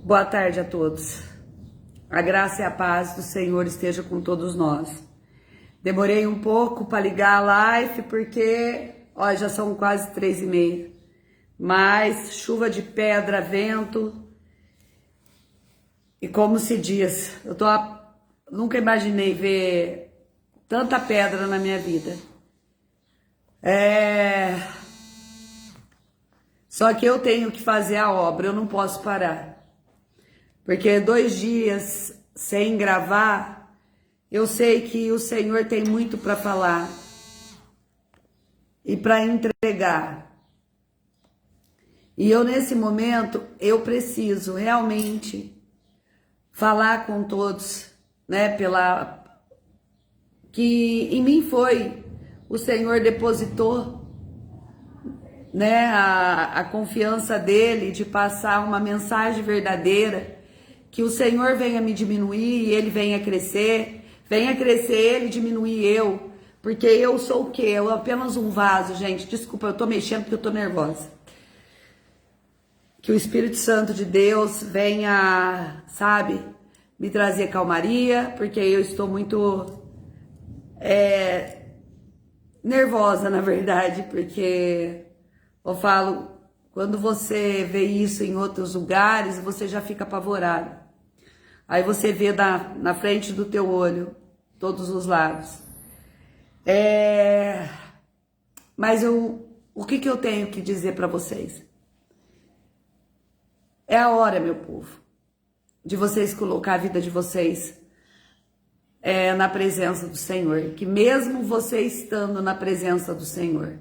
Boa tarde a todos. A graça e a paz do Senhor esteja com todos nós. Demorei um pouco para ligar a live porque, ó, já são quase 3h30. Mas chuva de pedra, vento e como se diz, nunca imaginei ver tanta pedra na minha vida. Só que eu tenho que fazer a obra, eu não posso parar. Porque 2 dias sem gravar, eu sei que o Senhor tem muito para falar e para entregar. E eu, nesse momento, eu preciso realmente falar com todos, né? Que em mim foi, o Senhor depositou, né? A confiança dele de passar uma mensagem verdadeira. Que o Senhor venha me diminuir e ele venha crescer ele e diminuir eu, porque eu sou o quê? Eu apenas um vaso, gente, desculpa, eu tô mexendo porque eu tô nervosa. Que o Espírito Santo de Deus venha, sabe, me trazer calmaria, porque eu estou muito nervosa, na verdade, porque eu falo, quando você vê isso em outros lugares, você já fica apavorado. Aí você vê na frente do teu olho, todos os lados. Mas o que eu tenho que dizer para vocês? É a hora, meu povo, de vocês colocar a vida de vocês na presença do Senhor. Que mesmo você estando na presença do Senhor,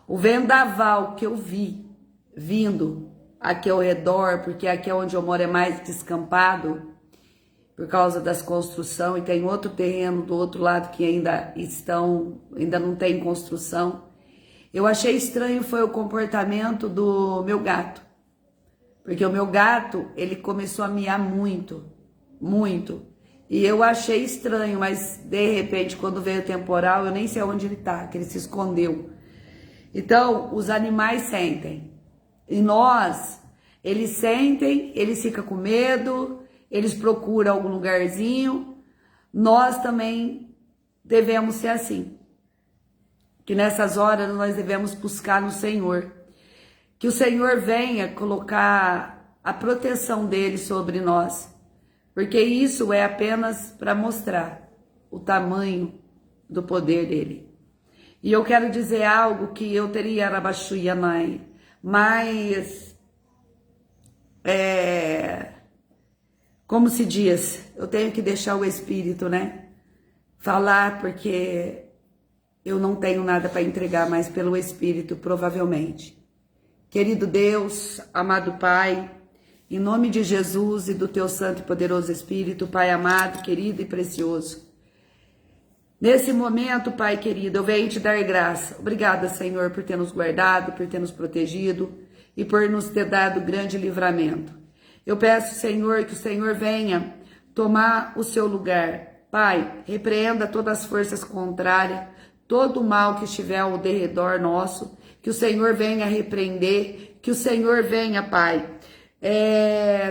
o vendaval que eu vi vindo aqui ao redor, porque aqui é onde eu moro é mais descampado, por causa das construções, e tem outro terreno do outro lado que ainda não tem construção. Eu achei estranho foi o comportamento do meu gato, porque o meu gato, ele começou a miar muito, muito, e eu achei estranho, mas de repente, quando veio o temporal, eu nem sei onde ele tá, que ele se escondeu. Então, os animais sentem, e nós, eles sentem, eles ficam com medo, eles procuram algum lugarzinho. Nós também devemos ser assim. Que nessas horas nós devemos buscar no Senhor. Que o Senhor venha colocar a proteção dele sobre nós. Porque isso é apenas para mostrar o tamanho do poder dele. E eu quero dizer algo que eu teria Arabaxuia mãe, mas como se diz, eu tenho que deixar o Espírito, né, falar, porque eu não tenho nada para entregar mais pelo Espírito, provavelmente. Querido Deus, amado Pai, em nome de Jesus e do teu santo e poderoso Espírito, Pai amado, querido e precioso, nesse momento, Pai querido, eu venho te dar graça. Obrigada, Senhor, por ter nos guardado, por ter nos protegido e por nos ter dado grande livramento. Eu peço, Senhor, que o Senhor venha tomar o seu lugar. Pai, repreenda todas as forças contrárias, todo o mal que estiver ao derredor nosso, que o Senhor venha repreender, que o Senhor venha, Pai,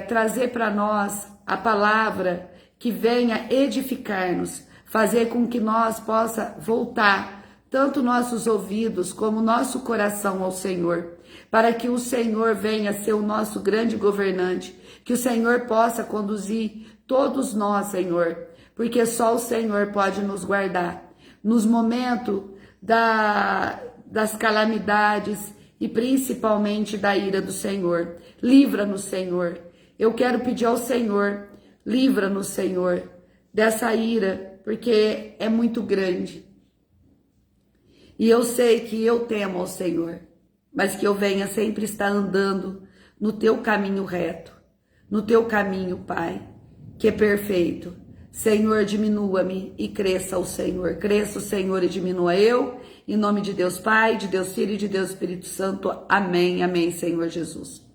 trazer para nós a palavra que venha edificar-nos, fazer com que nós possa voltar tanto nossos ouvidos como nosso coração ao Senhor, para que o Senhor venha ser o nosso grande governante, que o Senhor possa conduzir todos nós, Senhor, porque só o Senhor pode nos guardar nos momentos das calamidades e principalmente da ira do Senhor. Livra-nos, Senhor. Eu quero pedir ao Senhor, livra-nos, Senhor, dessa ira, porque é muito grande. E eu sei que eu temo ao Senhor, mas que eu venha sempre estar andando no teu caminho reto, no teu caminho, Pai, que é perfeito. Senhor, diminua-me e cresça o Senhor. Cresça o Senhor e diminua eu. Em nome de Deus Pai, de Deus Filho e de Deus Espírito Santo. Amém, amém, Senhor Jesus.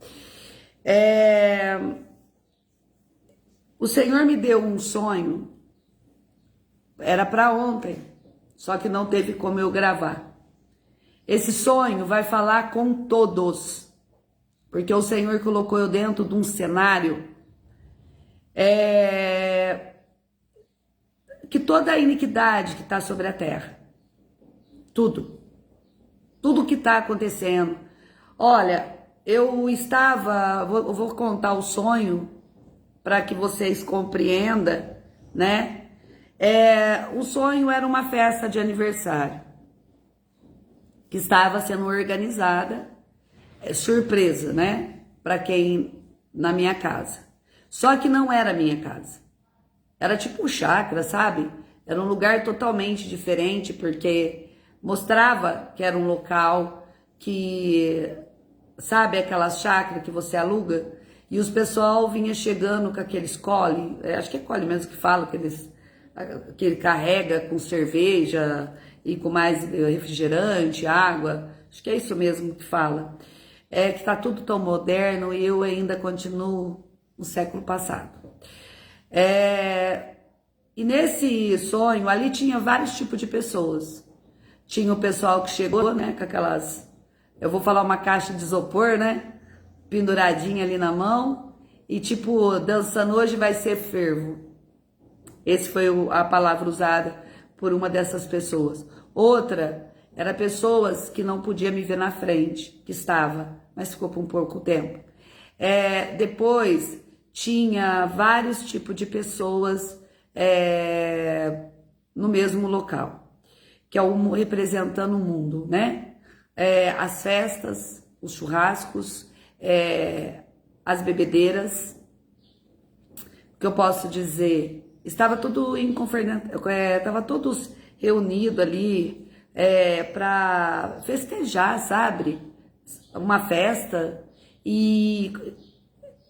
O Senhor me deu um sonho, era para ontem, só que não teve como eu gravar. Esse sonho vai falar com todos, porque o Senhor colocou eu dentro de um cenário Que toda a iniquidade que está sobre a terra, tudo que está acontecendo. Olha, eu vou contar o sonho para que vocês compreendam, né? O sonho era uma festa de aniversário que estava sendo organizada, surpresa, né? Para quem na minha casa. Só que não era minha casa. Era tipo um chácara, sabe? Era um lugar totalmente diferente, porque mostrava que era um local que, sabe, aquelas chácaras que você aluga, e os pessoal vinha chegando com aqueles cole, acho que é cole mesmo que fala, que ele carrega com cerveja e com mais refrigerante, água, acho que é isso mesmo que fala. Que tá tudo tão moderno e eu ainda continuo no século passado. E nesse sonho, ali tinha vários tipos de pessoas. Tinha o pessoal que chegou, né, com aquelas, eu vou falar uma caixa de isopor, né, penduradinha ali na mão, e tipo, dançando hoje vai ser fervo. Esse foi a palavra usada por uma dessas pessoas. Outra, era pessoas que não podia me ver na frente, que estava, mas ficou por um pouco tempo. Depois, tinha vários tipos de pessoas no mesmo local, que é representando o mundo, né? As festas, os churrascos, as bebedeiras, o que eu posso dizer? Estava tudo estava todos reunidos ali para festejar, sabe? Uma festa e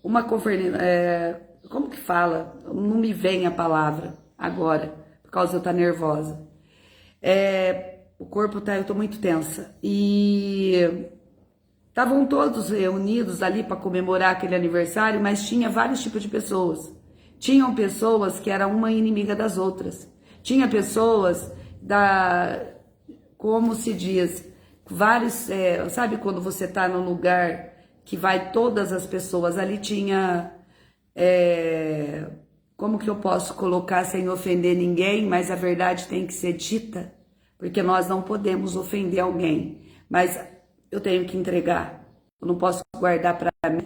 uma conferência, como que fala? Não me vem a palavra agora, por causa de eu estar nervosa. O corpo eu tô muito tensa. E estavam todos reunidos ali para comemorar aquele aniversário, mas tinha vários tipos de pessoas. Tinham pessoas que eram uma inimiga das outras. Tinha pessoas como se diz, vários, sabe quando você tá num lugar que vai todas as pessoas, ali tinha, como que eu posso colocar sem ofender ninguém, mas a verdade tem que ser dita, porque nós não podemos ofender alguém, mas eu tenho que entregar, eu não posso guardar para mim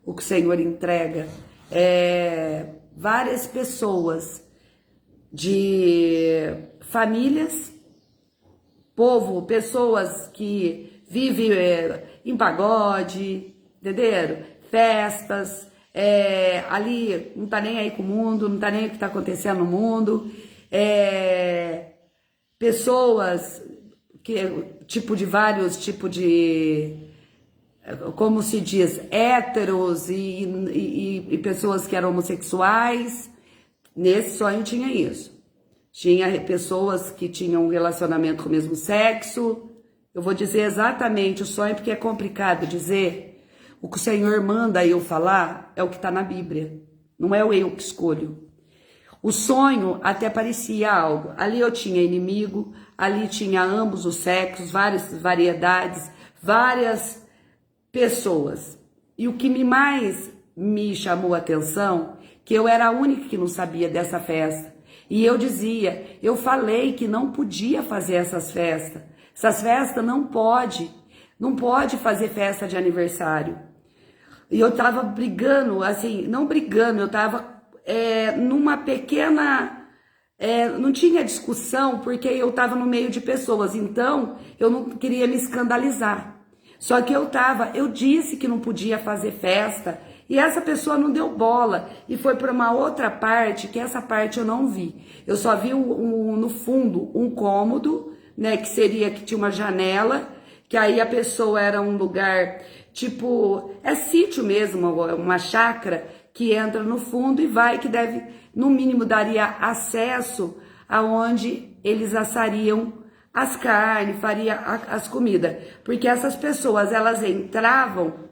o que o Senhor entrega. Várias pessoas de famílias, povo, pessoas que vivem em pagode, entenderam? Festas, ali não tá nem aí com o mundo, não tá nem aí o que tá acontecendo no mundo, pessoas de vários tipos de, como se diz, héteros e pessoas que eram homossexuais. Nesse sonho tinha isso. Tinha pessoas que tinham um relacionamento com o mesmo sexo. Eu vou dizer exatamente o sonho, porque é complicado dizer. O que o Senhor manda eu falar é o que está na Bíblia. Não é o eu que escolho. O sonho até parecia algo. Ali eu tinha inimigo, ali tinha ambos os sexos, várias variedades, várias pessoas. E o que mais me chamou a atenção, que eu era a única que não sabia dessa festa. E eu falei que não podia fazer essas festas. Essas festas não pode fazer festa de aniversário. E eu tava brigando, assim, não brigando, eu tava numa pequena, não tinha discussão, porque eu tava no meio de pessoas, então eu não queria me escandalizar. Só que eu disse que não podia fazer festa, e essa pessoa não deu bola, e foi para uma outra parte, que essa parte eu não vi. Eu só vi no fundo um cômodo, né, que tinha uma janela, que aí a pessoa era um lugar, tipo, sítio mesmo, uma chácara, que entra no fundo e vai, que deve, no mínimo, daria acesso aonde eles assariam as carnes, faria as comidas. Porque essas pessoas, elas entravam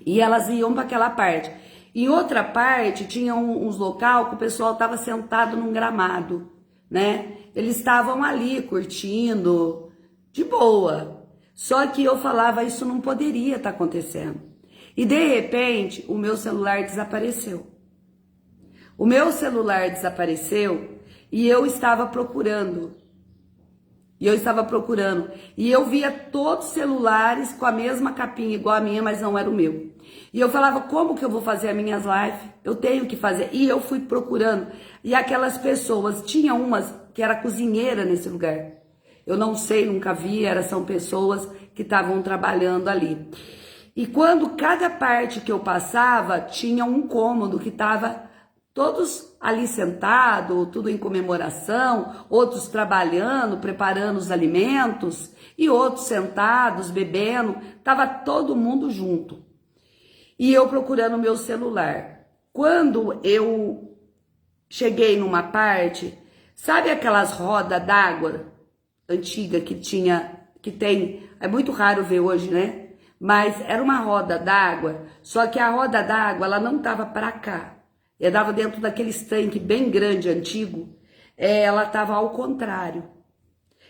e elas iam para aquela parte. Em outra parte, tinha uns local que o pessoal estava sentado num gramado, né? Eles estavam ali curtindo, de boa. Só que eu falava, isso não poderia estar acontecendo. E de repente, o meu celular desapareceu. O meu celular desapareceu e eu estava procurando. E eu via todos os celulares com a mesma capinha igual a minha, mas não era o meu. E eu falava, como que eu vou fazer as minhas lives? Eu tenho que fazer. E eu fui procurando. E aquelas pessoas, tinha umas que era cozinheira nesse lugar. Eu não sei, nunca vi, são pessoas que estavam trabalhando ali. E quando cada parte que eu passava, tinha um cômodo que estava todos ali sentados, tudo em comemoração, outros trabalhando, preparando os alimentos, e outros sentados, bebendo, estava todo mundo junto. E eu procurando o meu celular. Quando eu cheguei numa parte, sabe aquelas rodas d'água antiga que tem, é muito raro ver hoje, né? Mas era uma roda d'água, só que a roda d'água, ela não estava para cá. Ela dava dentro daqueles tanques bem grande, antigo, ela estava ao contrário.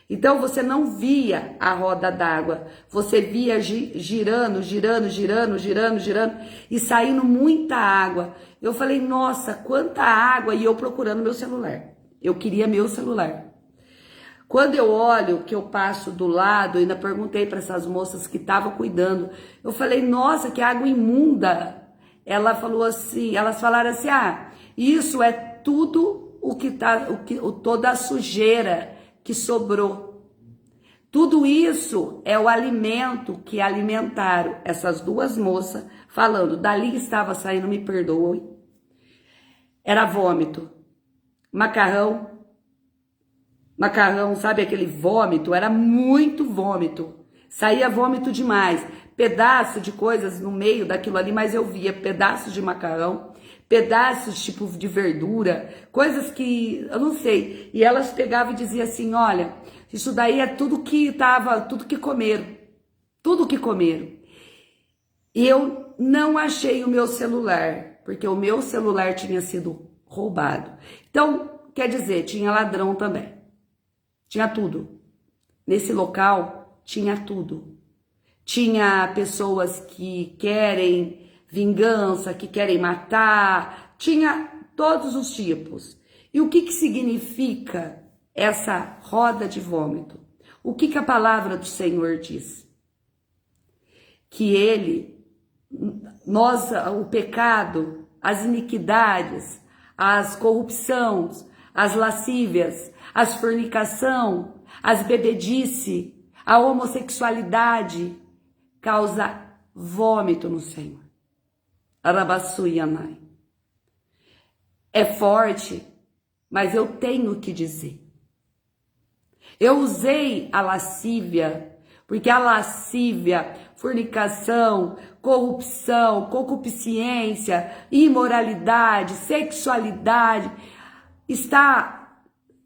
Então você não via a roda d'água, você via girando e saindo muita água. Eu falei, nossa, quanta água! E eu procurando meu celular. Eu queria meu celular. Quando eu olho, que eu passo do lado, eu ainda perguntei para essas moças que estavam cuidando. Eu falei, nossa, que água imunda! Ela falou assim, elas falaram assim, isso é tudo toda a sujeira que sobrou. Tudo isso é o alimento que alimentaram essas duas moças, falando, dali estava saindo, me perdoe, era vômito, macarrão, sabe aquele vômito? Era muito vômito, saía vômito demais, pedaço de coisas no meio daquilo ali, mas eu via pedaços de macarrão, pedaços tipo de verdura, coisas que eu não sei. E elas pegavam e diziam assim, olha, isso daí é tudo que comeram. E eu não achei o meu celular, porque o meu celular tinha sido roubado. Então, quer dizer, tinha ladrão também. Tinha tudo. Nesse local, tinha tudo. Tinha pessoas que querem vingança, que querem matar, tinha todos os tipos. E o que significa essa roda de vômito? O que a palavra do Senhor diz? Que o pecado, as iniquidades, as corrupções, as lascívias, as fornicação, as bebedice, a homossexualidade, causa vômito no Senhor. Arabassuianai. É forte, mas eu tenho que dizer. Eu usei a lascívia, porque a lascívia, fornicação, corrupção, concupiscência, imoralidade, sexualidade, está,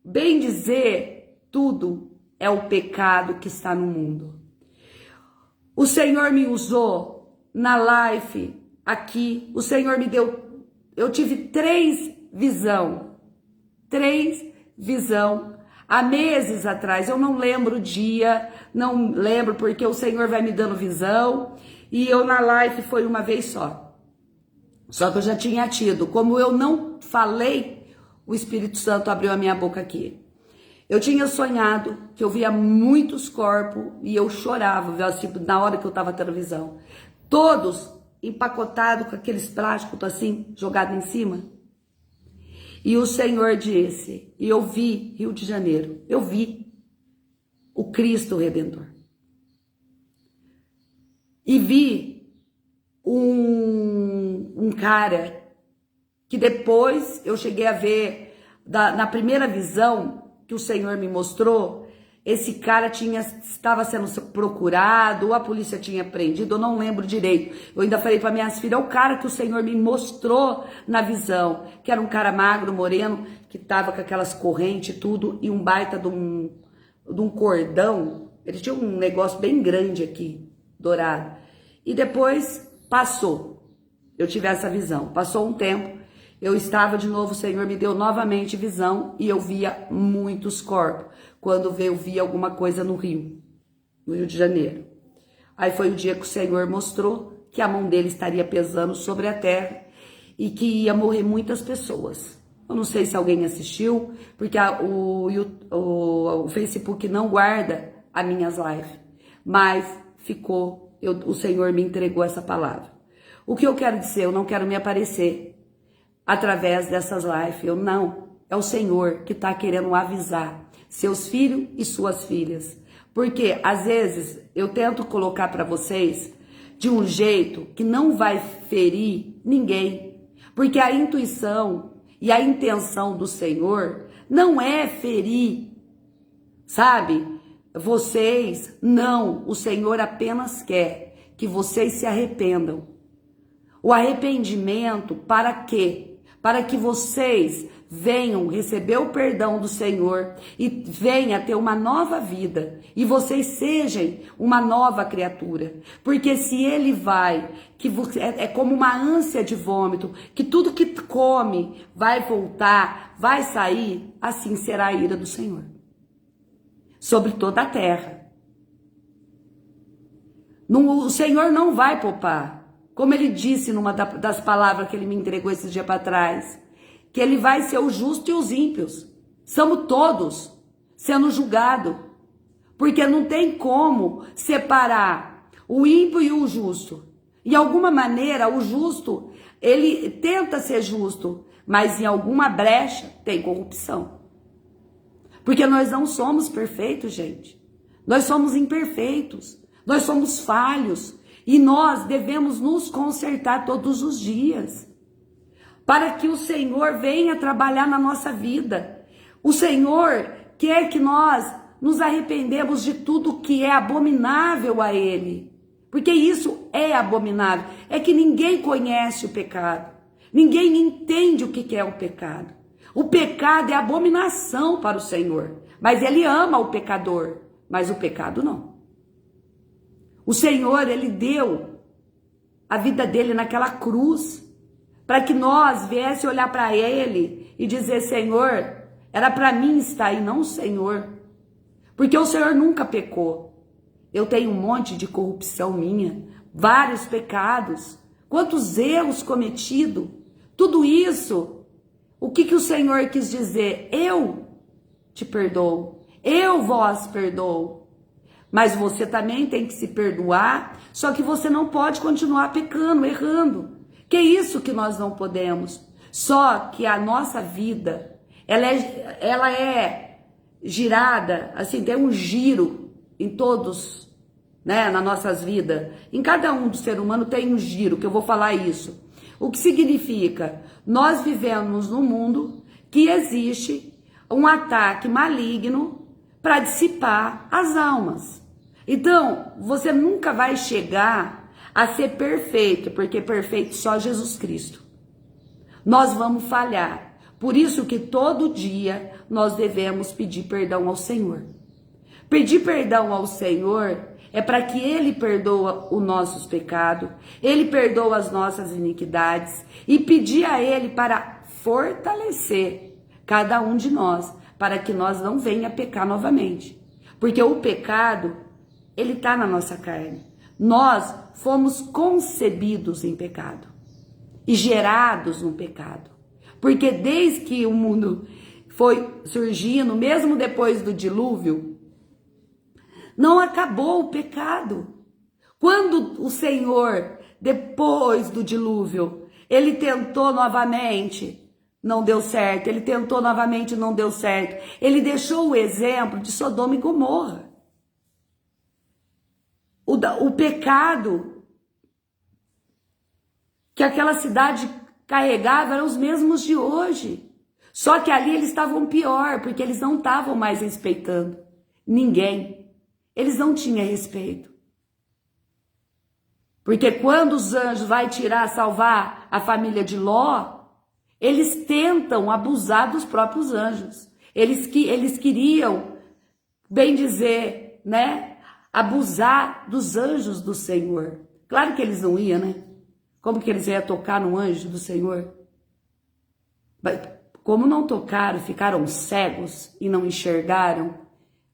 bem dizer, tudo é o pecado que está no mundo. O Senhor me usou na live aqui, o Senhor me deu, eu tive 3 visão há meses atrás, eu não lembro o dia, não lembro porque o Senhor vai me dando visão, e eu na live foi uma vez só que eu já tinha tido, como eu não falei, o Espírito Santo abriu a minha boca aqui. Eu tinha sonhado que eu via muitos corpos e eu chorava, tipo, na hora que eu tava tendo visão. Todos empacotados com aqueles plásticos assim, jogados em cima. E o Senhor disse, e eu vi Rio de Janeiro, eu vi o Cristo Redentor. E vi um cara que depois eu cheguei a ver, na primeira visão que o Senhor me mostrou, esse cara estava sendo procurado, ou a polícia tinha prendido, eu não lembro direito. Eu ainda falei para minhas filhas, é o cara que o Senhor me mostrou na visão, que era um cara magro, moreno, que estava com aquelas correntes e tudo, e um baita de um cordão. Ele tinha um negócio bem grande aqui, dourado. E depois passou, eu tive essa visão. Passou um tempo, eu estava de novo, o Senhor me deu novamente visão e eu via muitos corpos. Quando eu via alguma coisa no Rio de Janeiro. Aí foi o dia que o Senhor mostrou que a mão dele estaria pesando sobre a terra e que ia morrer muitas pessoas. Eu não sei se alguém assistiu, porque o Facebook não guarda as minhas lives, mas ficou, o Senhor me entregou essa palavra. O que eu quero dizer? Eu não quero me aparecer através dessas lives, é o Senhor que está querendo avisar seus filhos e suas filhas, porque às vezes eu tento colocar para vocês de um jeito que não vai ferir ninguém, porque a intuição e a intenção do Senhor não é ferir, sabe? Vocês, não, o Senhor apenas quer que vocês se arrependam. O arrependimento para quê? Para que vocês venham receber o perdão do Senhor e venham ter uma nova vida e vocês sejam uma nova criatura, porque se ele vai, que é como uma ânsia de vômito, que tudo que come vai voltar, vai sair, assim será a ira do Senhor sobre toda a terra. O Senhor não vai poupar, como ele disse numa das palavras que ele me entregou esses dias para trás, que ele vai ser o justo e os ímpios. Somos todos sendo julgados. Porque não tem como separar o ímpio e o justo. De alguma maneira, o justo, ele tenta ser justo, mas em alguma brecha tem corrupção. Porque nós não somos perfeitos, gente. Nós somos imperfeitos. Nós somos falhos. E nós devemos nos consertar todos os dias, para que o Senhor venha trabalhar na nossa vida. O Senhor quer que nós nos arrependemos de tudo que é abominável a Ele. Porque isso é abominável. É que ninguém conhece o pecado. Ninguém entende o que é o pecado. O pecado é abominação para o Senhor. Mas Ele ama o pecador. Mas o pecado não. O Senhor, Ele deu a vida dele naquela cruz, para que nós viesse olhar para Ele e dizer: Senhor, era para mim estar aí, não o Senhor. Porque o Senhor nunca pecou. Eu tenho um monte de corrupção minha, vários pecados, quantos erros cometidos. Tudo isso, o que o Senhor quis dizer? Eu te perdoo, eu vos perdoo. Mas você também tem que se perdoar, só que você não pode continuar pecando, errando. Que é isso que nós não podemos. Só que a nossa vida, ela é girada, assim, tem um giro em todos, né, nas nossas vidas. Em cada um do ser humano tem um giro, que eu vou falar isso. O que significa? Nós vivemos num mundo que existe um ataque maligno para dissipar as almas. Então, você nunca vai chegar a ser perfeito, porque perfeito só Jesus Cristo. Nós vamos falhar. Por isso que todo dia nós devemos pedir perdão ao Senhor. Pedir perdão ao Senhor é para que Ele perdoa os nossos pecados, Ele perdoa as nossas iniquidades, e pedir a Ele para fortalecer cada um de nós, para que nós não venha pecar novamente. Porque o pecado, ele está na nossa carne. Nós fomos concebidos em pecado e gerados no pecado. Porque desde que o mundo foi surgindo, mesmo depois do dilúvio, não acabou o pecado. Quando o Senhor, depois do dilúvio, ele tentou novamente, não deu certo. Ele tentou novamente, não deu certo. Ele deixou o exemplo de Sodoma e Gomorra. O pecado que aquela cidade carregava eram os mesmos de hoje. Só que ali eles estavam pior, porque eles não estavam mais respeitando ninguém. Eles não tinham respeito. Porque quando os anjos vão salvar a família de Ló, eles tentam abusar dos próprios anjos. Eles queriam, bem dizer, né, abusar dos anjos do Senhor. Claro que eles não iam, né? Como que eles iam tocar no anjo do Senhor? Como não tocaram, ficaram cegos e não enxergaram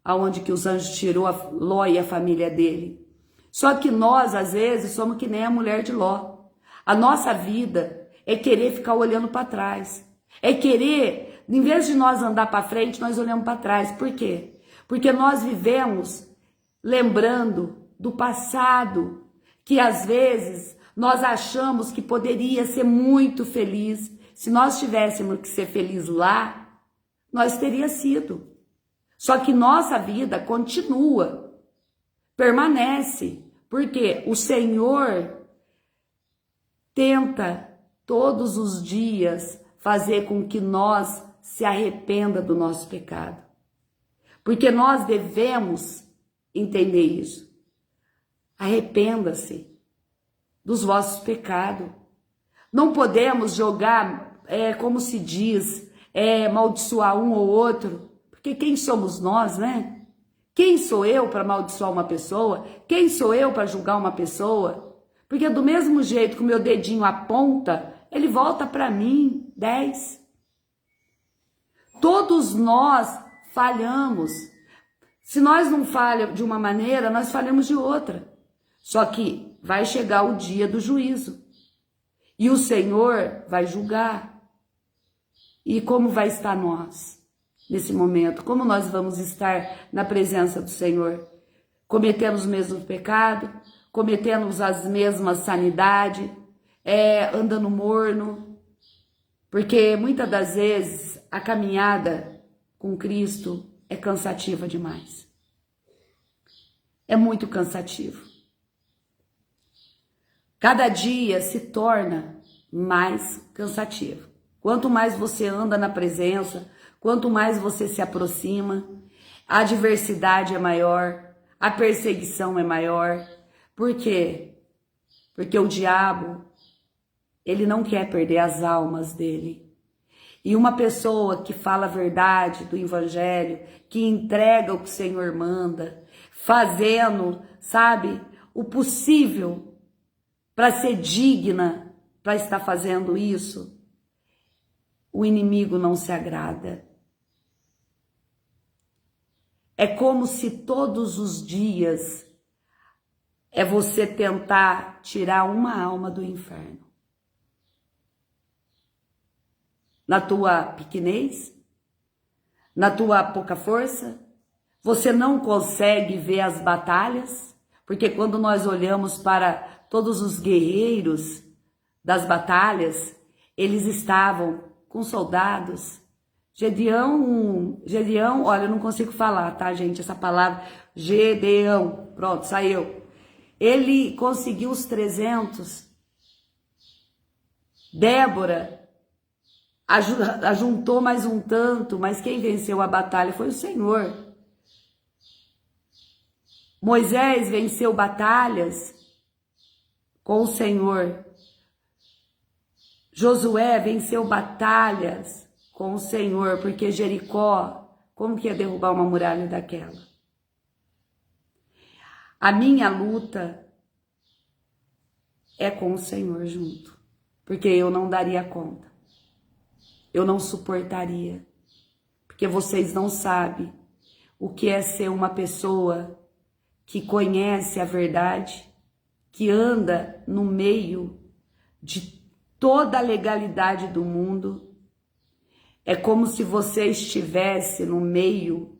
aonde que os anjos tirou a Ló e a família dele. Só que nós, às vezes, somos que nem a mulher de Ló. A nossa vida é querer ficar olhando para trás. É querer, em vez de nós andar para frente, nós olhamos para trás. Por quê? Porque nós vivemos lembrando do passado, que às vezes nós achamos que poderia ser muito feliz. Se nós tivéssemos que ser feliz lá, nós teria sido. Só que nossa vida continua, permanece, porque o Senhor tenta todos os dias fazer com que nós se arrependa do nosso pecado. Porque nós devemos entender isso. Arrependa-se dos vossos pecados. Não podemos jogar, como se diz, amaldiçoar um ou outro, porque quem somos nós, né? Quem sou eu para amaldiçoar uma pessoa? Quem sou eu para julgar uma pessoa? Porque do mesmo jeito que o meu dedinho aponta, ele volta para mim 10. Todos nós falhamos. Se nós não falhamos de uma maneira, nós falhamos de outra. Só que vai chegar o dia do juízo. E o Senhor vai julgar. E como vai estar nós nesse momento? Como nós vamos estar na presença do Senhor? Cometendo os mesmos pecados? Cometendo as mesmas sanidades? Andando morno? Porque muitas das vezes a caminhada com Cristo é cansativa demais. É muito cansativo. Cada dia se torna mais cansativo. Quanto mais você anda na presença, quanto mais você se aproxima, a adversidade é maior, a perseguição é maior. Por quê? Porque o diabo, ele não quer perder as almas dele. E uma pessoa que fala a verdade do evangelho, que entrega o que o Senhor manda, fazendo, sabe, o possível para ser digna, para estar fazendo isso, o inimigo não se agrada. É como se todos os dias você tentar tirar uma alma do inferno. Na tua pequenez, na tua pouca força, você não consegue ver as batalhas, porque quando nós olhamos para todos os guerreiros das batalhas, eles estavam com soldados. Gedeão, olha, eu não consigo falar, tá, gente, essa palavra, Gedeão, pronto, saiu. Ele conseguiu os 300. Débora ajuntou mais um tanto, mas quem venceu a batalha foi o Senhor. Moisés venceu batalhas com o Senhor. Josué venceu batalhas com o Senhor, porque Jericó, como que ia derrubar uma muralha daquela? A minha luta é com o Senhor junto, porque eu não daria conta. Eu não suportaria, porque vocês não sabem o que é ser uma pessoa que conhece a verdade, que anda no meio de toda a legalidade do mundo. É como se você estivesse no meio.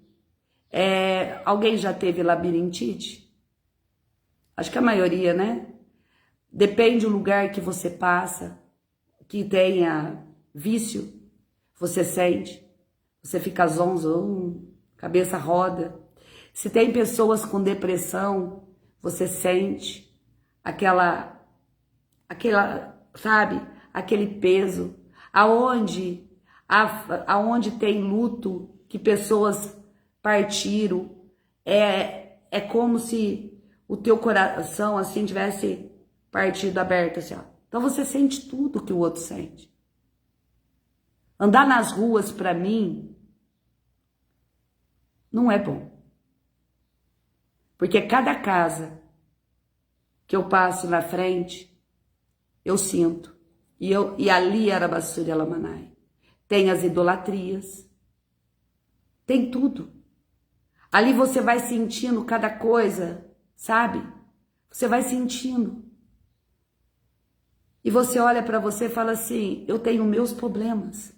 Alguém já teve labirintite? Acho que a maioria, né? Depende do lugar que você passa, que tenha vício, você sente, você fica zonzão, cabeça roda. Se tem pessoas com depressão, você sente aquela, sabe, aquele peso. Aonde tem luto, que pessoas partiram, é como se o teu coração assim tivesse partido aberto assim, ó. Então você sente tudo que o outro sente. Andar nas ruas para mim não é bom. Porque cada casa que eu passo na frente, eu sinto. E ali era Basúria Lamanai. Tem as idolatrias. Tem tudo. Ali você vai sentindo cada coisa, sabe? Você vai sentindo. E você olha para você e fala assim, eu tenho meus problemas.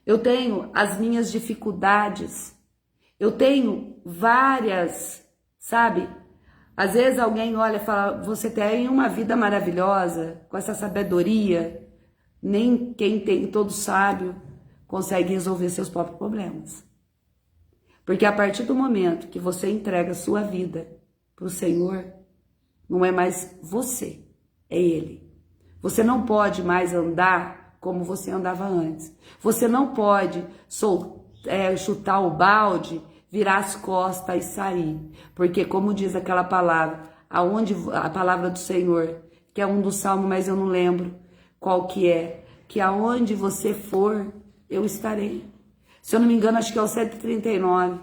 Eu tenho as minhas dificuldades. Eu tenho várias, sabe? Às vezes alguém olha e fala, você tem uma vida maravilhosa, com essa sabedoria. Nem quem tem todo sábio consegue resolver seus próprios problemas. Porque a partir do momento que você entrega a sua vida para o Senhor, não é mais você, é Ele. Você não pode mais andar como você andava antes. Você não pode chutar o balde, virar as costas e sair. Porque como diz aquela palavra, a palavra do Senhor, que é um dos salmos, mas eu não lembro qual que aonde você for, eu estarei. Se eu não me engano, acho que é o 139.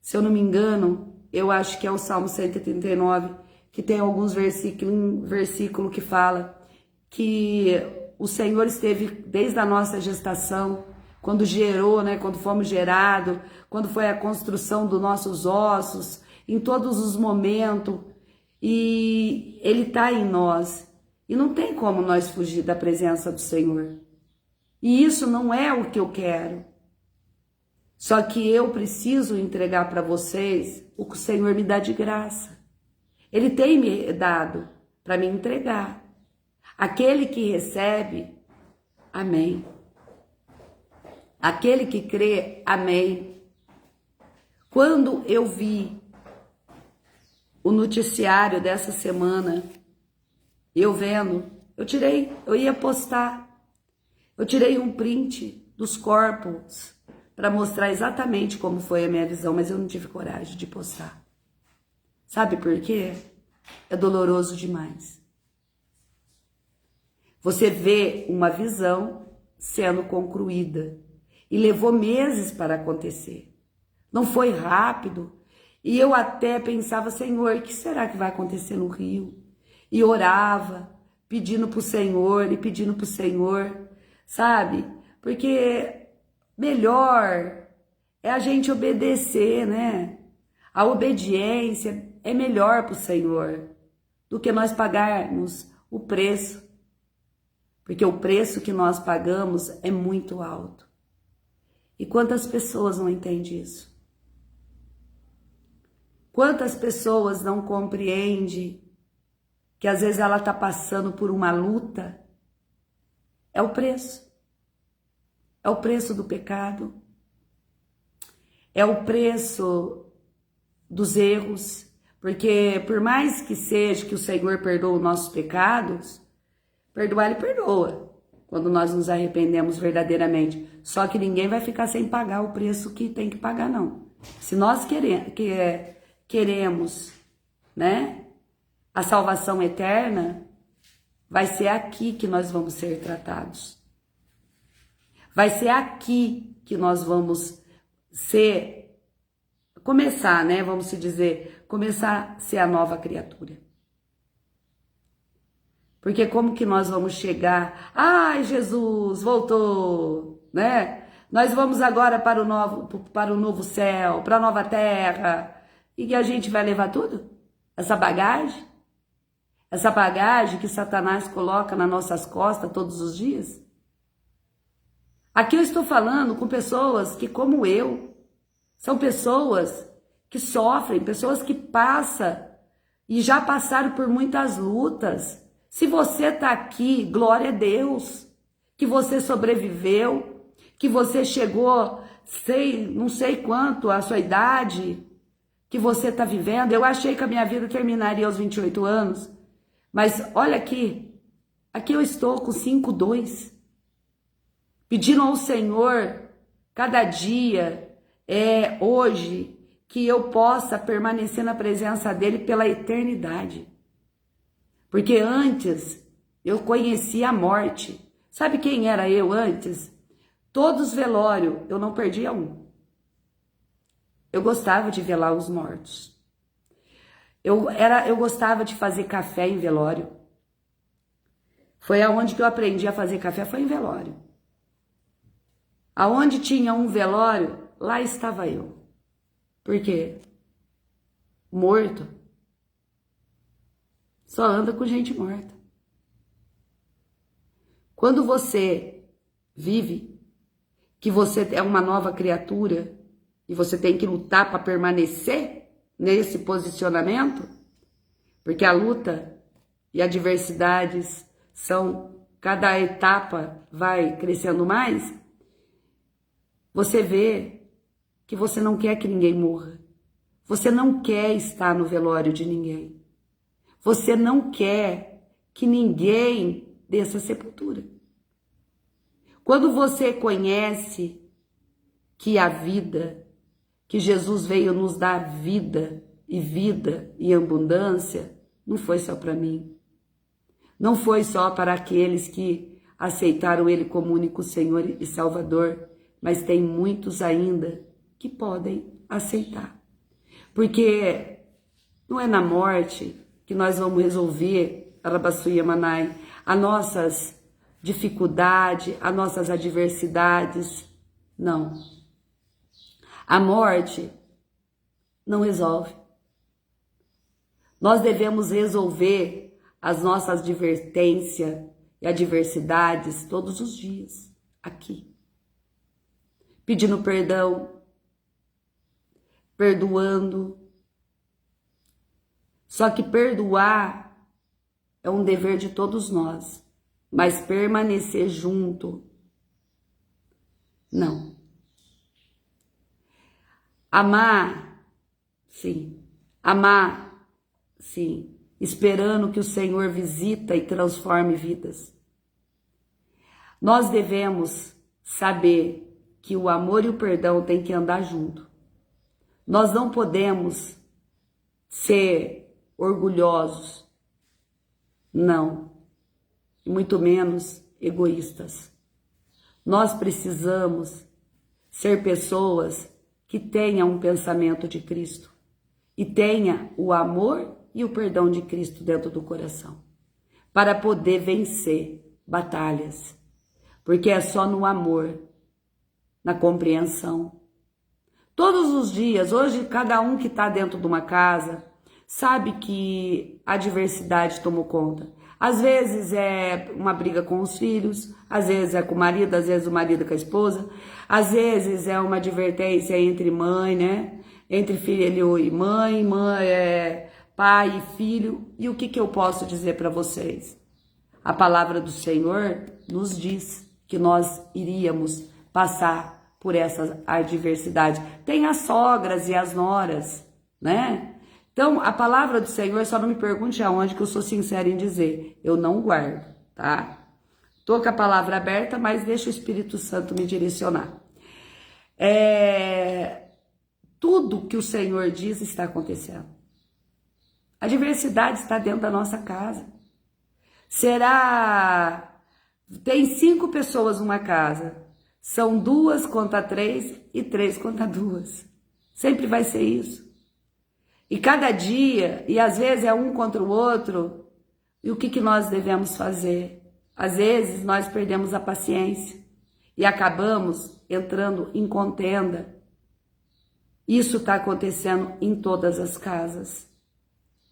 Se eu não me engano, eu acho que é o Salmo 139, que tem alguns versículo que fala que o Senhor esteve desde a nossa gestação, quando gerou, né, quando fomos gerados, quando foi a construção dos nossos ossos, em todos os momentos, e Ele está em nós. E não tem como nós fugir da presença do Senhor. E isso não é o que eu quero. Só que eu preciso entregar para vocês o que o Senhor me dá de graça. Ele tem me dado para me entregar. Aquele que recebe, amém. Aquele que crê, amém. Quando eu vi o noticiário dessa semana, eu vendo, eu ia postar, eu tirei um print dos corpos para mostrar exatamente como foi a minha visão, mas eu não tive coragem de postar. Sabe por quê? É doloroso demais. Você vê uma visão sendo concluída e levou meses para acontecer. Não foi rápido. E eu até pensava, Senhor, o que será que vai acontecer no Rio? E orava, pedindo para o Senhor e pedindo para o Senhor, sabe? Porque melhor é a gente obedecer, né? A obediência é melhor para o Senhor do que nós pagarmos o preço. Porque o preço que nós pagamos é muito alto. E quantas pessoas não entendem isso? Quantas pessoas não compreendem que às vezes ela está passando por uma luta? É o preço. É o preço do pecado. É o preço dos erros. Porque por mais que seja que o Senhor perdoa os nossos pecados, perdoar Ele perdoa. Quando nós nos arrependemos verdadeiramente. Só que ninguém vai ficar sem pagar o preço que tem que pagar, não. Se nós queremos, né, a salvação eterna, vai ser aqui que nós vamos ser tratados. Vai ser aqui que nós vamos começar, né, vamos se dizer, começar a ser a nova criatura. Porque como que nós vamos chegar? Ai, Jesus, voltou, né? Nós vamos agora para o novo céu, para a nova terra. E a gente vai levar tudo? Essa bagagem? Essa bagagem que Satanás coloca nas nossas costas todos os dias? Aqui eu estou falando com pessoas que, como eu, são pessoas que sofrem, pessoas que passam e já passaram por muitas lutas. Se você está aqui, glória a Deus, que você sobreviveu, que você chegou, não sei quanto a sua idade, que você está vivendo. Eu achei que a minha vida terminaria aos 28 anos, mas olha aqui eu estou com 5,2, pedindo ao Senhor, cada dia, hoje, que eu possa permanecer na presença dEle pela eternidade. Porque antes eu conhecia a morte. Sabe quem era eu antes? Todos os velórios, eu não perdia um. Eu gostava de velar os mortos. Eu gostava de fazer café em velório. Foi aonde que eu aprendi a fazer café, foi em velório. Aonde tinha um velório, lá estava eu. Por quê? Morto só anda com gente morta. Quando você vive, que você é uma nova criatura e você tem que lutar para permanecer nesse posicionamento, porque a luta e adversidades são, cada etapa vai crescendo mais, você vê que você não quer que ninguém morra. Você não quer estar no velório de ninguém. Você não quer que ninguém desça a sepultura. Quando você conhece que a vida, que Jesus veio nos dar vida e abundância, não foi só para mim. Não foi só para aqueles que aceitaram Ele como único Senhor e Salvador, mas tem muitos ainda que podem aceitar. Porque não é na morte que nós vamos resolver, Arabassuia Manai, as nossas dificuldades, as nossas adversidades. Não. A morte não resolve. Nós devemos resolver as nossas advertências e adversidades todos os dias, aqui. Pedindo perdão, perdoando. Só que perdoar é um dever de todos nós, mas permanecer junto, não. Amar, sim. Amar, sim. Esperando que o Senhor visita e transforme vidas. Nós devemos saber que o amor e o perdão têm que andar junto. Nós não podemos ser orgulhosos, não, e muito menos egoístas. Nós precisamos ser pessoas que tenham um pensamento de Cristo e tenha o amor e o perdão de Cristo dentro do coração, para poder vencer batalhas, porque é só no amor, na compreensão. Todos os dias, hoje cada um que está dentro de uma casa sabe que a adversidade tomou conta. Às vezes é uma briga com os filhos, às vezes é com o marido, às vezes o marido com a esposa, às vezes é uma advertência entre mãe, né? Entre filho e mãe, pai e filho. E o que eu posso dizer para vocês? A palavra do Senhor nos diz que nós iríamos passar por essa adversidade. Tem as sogras e as noras, né? Então, a palavra do Senhor, só não me pergunte aonde, que eu sou sincera em dizer. Eu não guardo, tá? Tô com a palavra aberta, mas deixa o Espírito Santo me direcionar. Tudo que o Senhor diz está acontecendo. A diversidade está dentro da nossa casa. Tem 5 pessoas numa casa. São 2 contra 3 e 3 contra 2. Sempre vai ser isso. E cada dia, e às vezes é um contra o outro, e o que nós devemos fazer? Às vezes nós perdemos a paciência e acabamos entrando em contenda. Isso está acontecendo em todas as casas,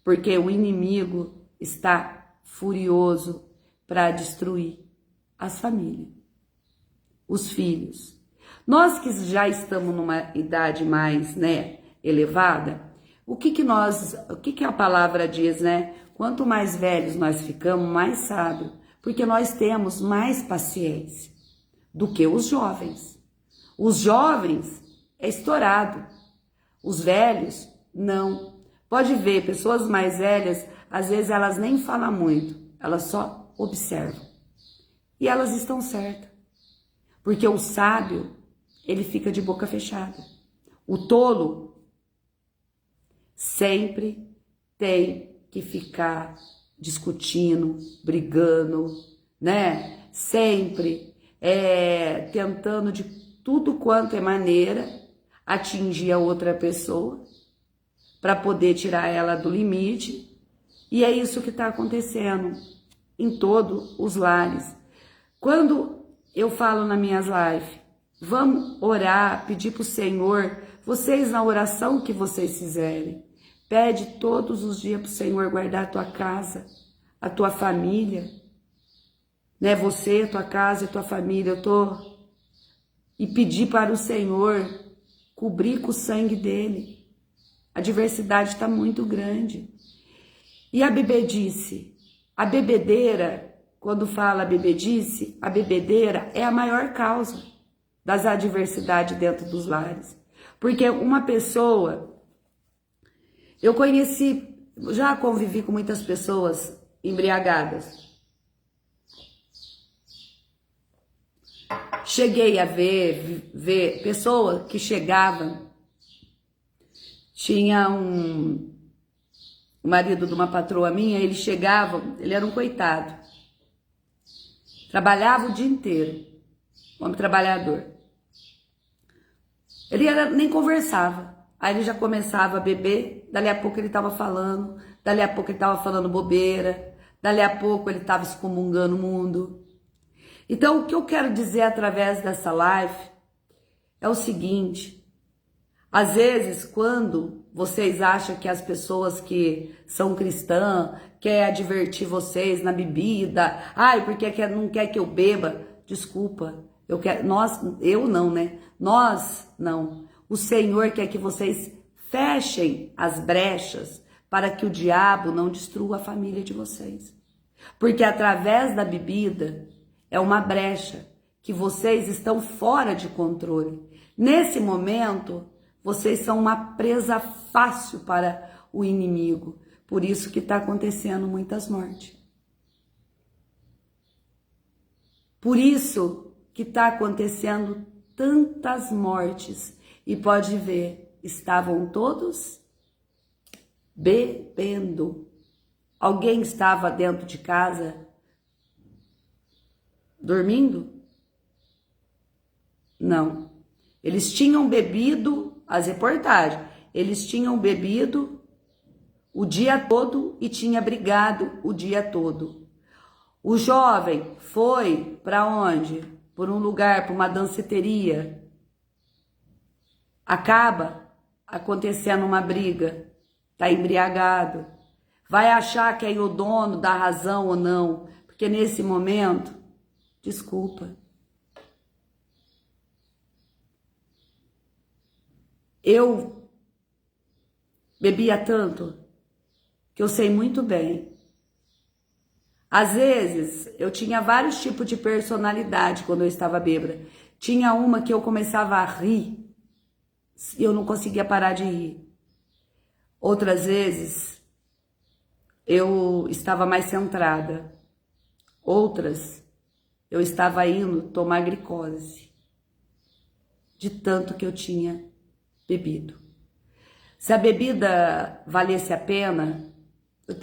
porque o inimigo está furioso para destruir as famílias, os filhos. Nós que já estamos numa idade mais, elevada, o que a palavra diz, né? Quanto mais velhos nós ficamos, mais sábios, porque nós temos mais paciência do que os jovens. Os jovens é estourado, os velhos não. Pode ver, pessoas mais velhas, às vezes elas nem falam muito, elas só observam. E elas estão certas, porque o sábio, ele fica de boca fechada. O tolo sempre tem que ficar discutindo, brigando, né? Sempre tentando de tudo quanto é maneira atingir a outra pessoa para poder tirar ela do limite. E é isso que está acontecendo em todos os lares. Quando eu falo nas minhas lives, vamos orar, pedir para o Senhor, vocês na oração que vocês fizerem, pede todos os dias para o Senhor guardar a tua casa, a tua família. né? Você, tua casa e tua família, e pedir para o Senhor cobrir com o sangue dele. A diversidade está muito grande. E a bebedice? A bebedeira, quando fala bebedice, a bebedeira é a maior causa das adversidades dentro dos lares. Porque uma pessoa, eu conheci, já convivi com muitas pessoas embriagadas. Cheguei a ver pessoa que chegava, tinha um marido de uma patroa minha, ele chegava, ele era um coitado, trabalhava o dia inteiro, homem trabalhador. Ele nem conversava, aí ele já começava a beber, dali a pouco ele estava falando, dali a pouco ele estava falando bobeira, dali a pouco ele estava excomungando o mundo. Então, o que eu quero dizer através dessa live é o seguinte: às vezes, quando vocês acham que as pessoas que são cristãs querem advertir vocês na bebida, porque não quer que eu beba, desculpa, eu não, né? Nós não. O Senhor quer que vocês fechem as brechas para que o diabo não destrua a família de vocês. Porque através da bebida é uma brecha que vocês estão fora de controle. Nesse momento, vocês são uma presa fácil para o inimigo. Por isso que está acontecendo muitas mortes. Por isso que está acontecendo tantas mortes. E pode ver, estavam todos bebendo. Alguém estava dentro de casa dormindo? Não. Eles tinham bebido, as reportagens, eles tinham bebido o dia todo e tinha brigado o dia todo. O jovem foi para onde? Por um lugar, para uma danceteria. Acaba acontecendo uma briga, tá embriagado. Vai achar que é o dono da razão ou não, porque nesse momento, desculpa. Eu bebia tanto que eu sei muito bem. Às vezes, eu tinha vários tipos de personalidade quando eu estava bêbada. Tinha uma que eu começava a rir e eu não conseguia parar de rir. Outras vezes, eu estava mais centrada. Outras, eu estava indo tomar glicose, de tanto que eu tinha bebido. Se a bebida valesse a pena, eu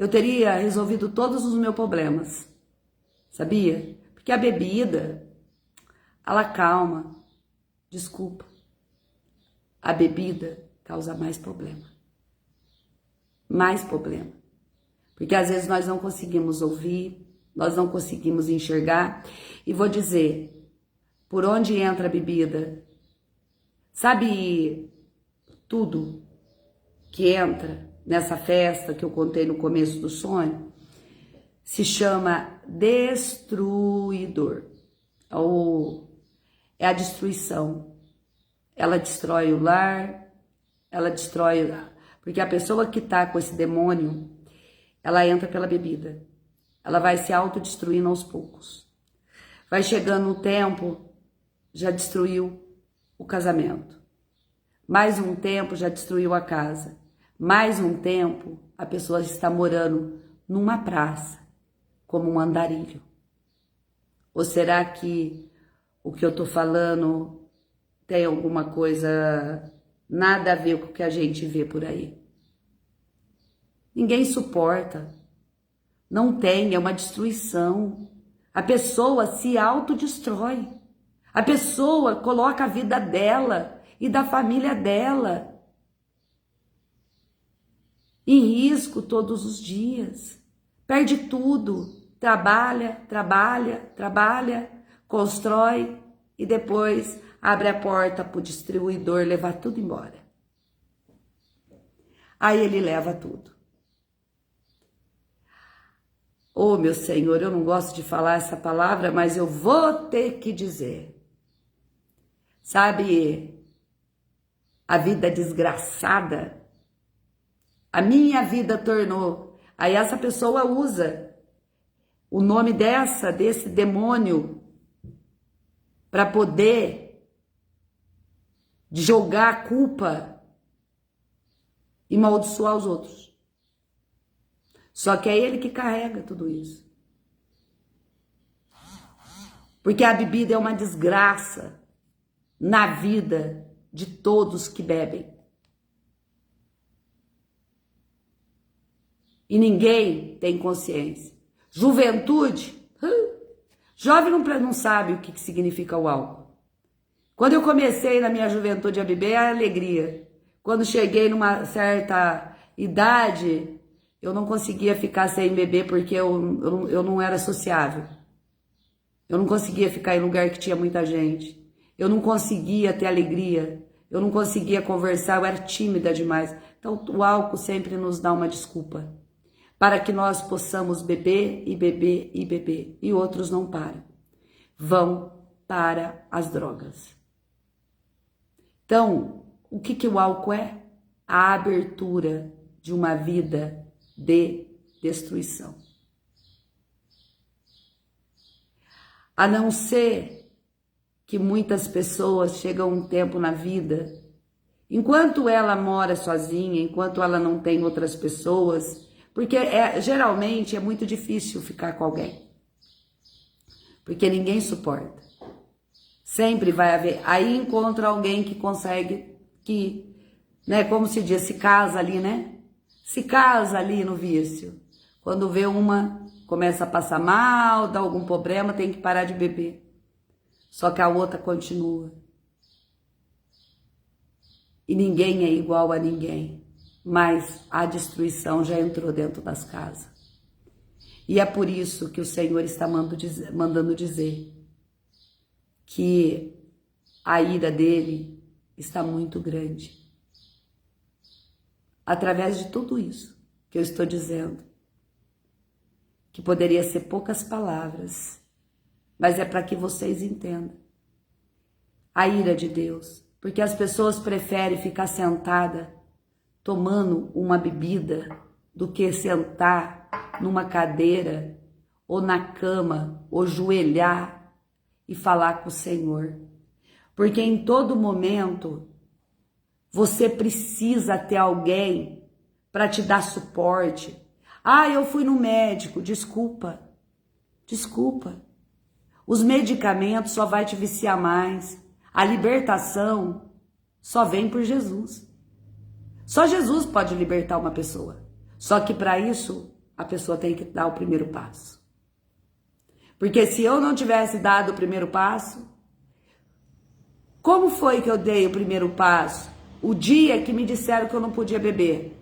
teria resolvido todos os meus problemas, sabia? Porque a bebida, ela calma, desculpa, a bebida causa mais problema. Mais problema. Porque às vezes nós não conseguimos ouvir, nós não conseguimos enxergar. E vou dizer, por onde entra a bebida? Sabe tudo que entra nessa festa que eu contei no começo do sonho? Se chama destruidor. É a destruição. Ela destrói o lar, ela destrói... Porque a pessoa que tá com esse demônio, ela entra pela bebida. Ela vai se autodestruindo aos poucos. Vai chegando um tempo, já destruiu o casamento. Mais um tempo, já destruiu a casa. Mais um tempo, a pessoa está morando numa praça, como um andarilho. Ou será que o que eu tô falando tem alguma coisa nada a ver com o que a gente vê por aí? Ninguém suporta. Não tem, é uma destruição. A pessoa se autodestrói. A pessoa coloca a vida dela e da família dela em risco todos os dias. Perde tudo. Trabalha, constrói e depois abre a porta para o distribuidor levar tudo embora. Aí ele leva tudo. Oh, meu Senhor, eu não gosto de falar essa palavra, mas eu vou ter que dizer. Sabe, a vida desgraçada, a minha vida tornou. Aí essa pessoa usa o nome desse demônio para poder jogar a culpa e amaldiçoar os outros. Só que é ele que carrega tudo isso. Porque a bebida é uma desgraça na vida de todos que bebem. E ninguém tem consciência. Juventude, jovem não sabe o que significa o álcool. Quando eu comecei na minha juventude a beber, era alegria. Quando cheguei numa certa idade, eu não conseguia ficar sem beber porque eu não era sociável. Eu não conseguia ficar em lugar que tinha muita gente. Eu não conseguia ter alegria. Eu não conseguia conversar, eu era tímida demais. Então o álcool sempre nos dá uma desculpa para que nós possamos beber e beber e beber. E outros não param. Vão para as drogas. Então, o que o álcool é? A abertura de uma vida de destruição. A não ser que muitas pessoas chegam um tempo na vida, enquanto ela mora sozinha, enquanto ela não tem outras pessoas, porque geralmente é muito difícil ficar com alguém, porque ninguém suporta. Sempre vai haver, aí encontra alguém que consegue, que, né, como se diz, se casa ali, né? Se casa ali no vício. Quando vê uma, começa a passar mal, dá algum problema, tem que parar de beber. Só que a outra continua. E ninguém é igual a ninguém. Mas a destruição já entrou dentro das casas. E é por isso que o Senhor está mandando dizer que a ira dele está muito grande. Através de tudo isso que eu estou dizendo, que poderia ser poucas palavras, mas é para que vocês entendam a ira de Deus, porque as pessoas preferem ficar sentada tomando uma bebida do que sentar numa cadeira ou na cama ou joelhar e falar com o Senhor. Porque em todo momento você precisa ter alguém para te dar suporte. Ah, eu fui no médico, desculpa. Os medicamentos só vai te viciar mais. A libertação só vem por Jesus. Só Jesus pode libertar uma pessoa. Só que para isso, a pessoa tem que dar o primeiro passo. Porque se eu não tivesse dado o primeiro passo, como foi que eu dei o primeiro passo? O dia que me disseram que eu não podia beber.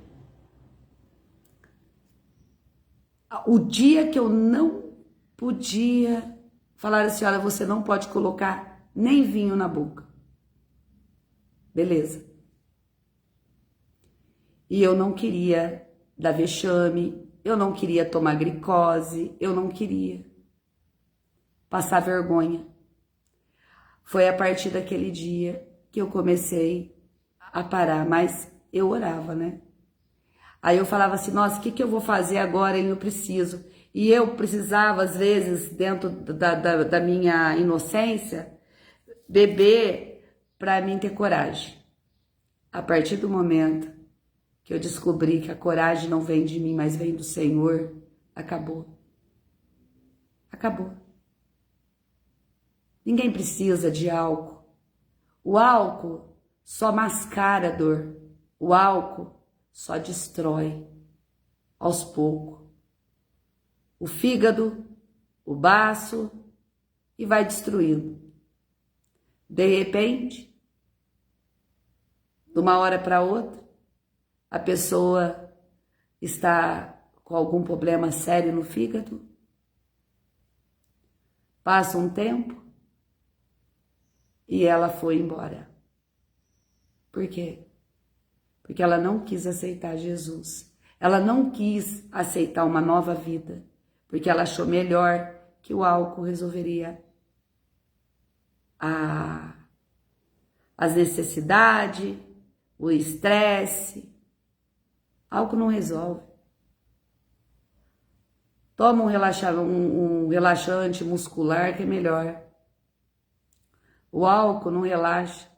O dia que eu não podia falar assim, olha, você não pode colocar nem vinho na boca. Beleza. E eu não queria dar vexame, eu não queria tomar glicose, eu não queria passar vergonha. Foi a partir daquele dia que eu comecei a parar, mas eu orava, né? Aí eu falava assim, nossa, o que eu vou fazer agora? Eu preciso. E eu precisava, às vezes, dentro da minha inocência, beber para mim ter coragem. A partir do momento que eu descobri que a coragem não vem de mim, mas vem do Senhor, acabou. Acabou. Ninguém precisa de álcool. O álcool só mascara a dor. O álcool só destrói aos poucos o fígado, o baço e vai destruindo. De repente, de uma hora para outra, a pessoa está com algum problema sério no fígado, passa um tempo e ela foi embora. Por quê? Porque ela não quis aceitar Jesus. Ela não quis aceitar uma nova vida. porque ela achou melhor que o álcool resolveria as necessidades, o estresse. Álcool não resolve. Toma um relaxante muscular que é melhor. O álcool não relaxa.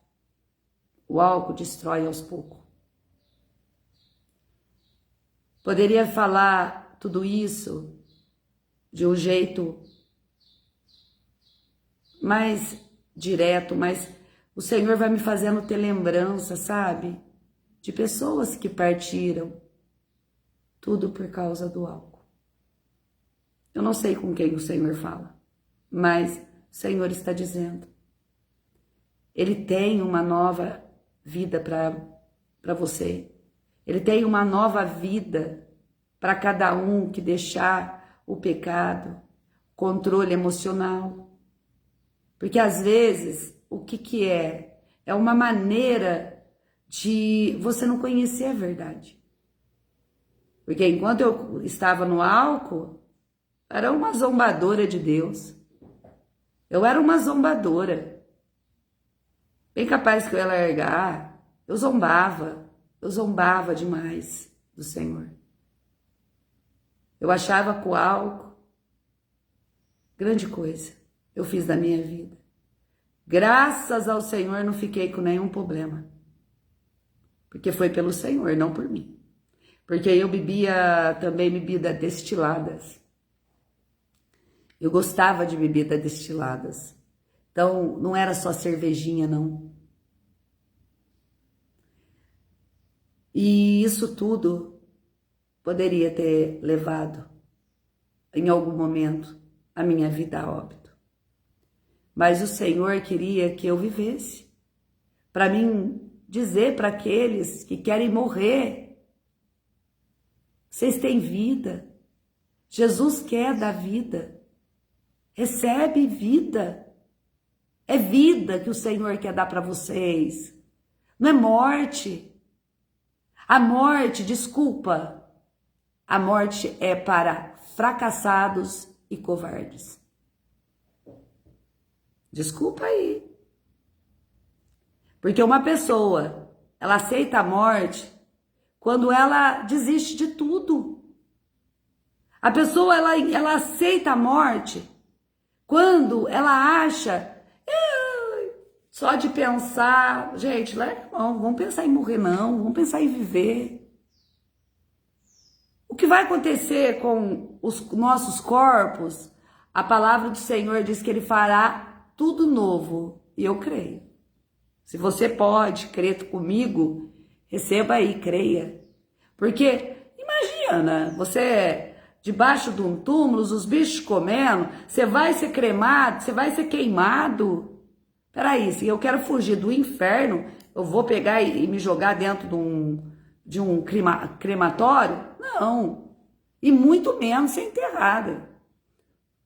O álcool destrói aos poucos. Poderia falar tudo isso de um jeito mais direto, mas o Senhor vai me fazendo ter lembrança, sabe? De pessoas que partiram, tudo por causa do álcool. Eu não sei com quem o Senhor fala, mas o Senhor está dizendo. Ele tem uma nova vida para você. Ele tem uma nova vida para cada um que deixar o pecado, controle emocional. Porque às vezes, o que é? É uma maneira de você não conhecer a verdade. Porque enquanto eu estava no álcool, era uma zombadora de Deus. Eu era uma zombadora. Bem capaz que eu ia largar. Eu zombava demais do Senhor. Eu achava que o álcool, grande coisa, eu fiz da minha vida. Graças ao Senhor não fiquei com nenhum problema. Porque foi pelo Senhor, não por mim. Porque eu bebia também bebidas destiladas. Eu gostava de bebidas destiladas. Então, não era só cervejinha, não. E isso tudo poderia ter levado, em algum momento, a minha vida a óbito. Mas o Senhor queria que eu vivesse. Para mim dizer para aqueles que querem morrer, vocês têm vida. Jesus quer dar vida. Recebe vida. É vida que o Senhor quer dar para vocês. Não é morte. A morte, desculpa, a morte é para fracassados e covardes. Desculpa aí. Porque uma pessoa, ela aceita a morte quando ela desiste de tudo. A pessoa, ela aceita a morte quando ela acha, só de pensar, gente, não vamos pensar em morrer não, vamos pensar em viver. O que vai acontecer com os nossos corpos? A palavra do Senhor diz que Ele fará tudo novo, e eu creio. Se você pode crer comigo, receba aí, creia. Porque, imagina, você debaixo de um túmulo, os bichos comendo, você vai ser cremado, você vai ser queimado. Peraí, se eu quero fugir do inferno, eu vou pegar e me jogar dentro de um crematório? Não. E muito menos ser enterrada.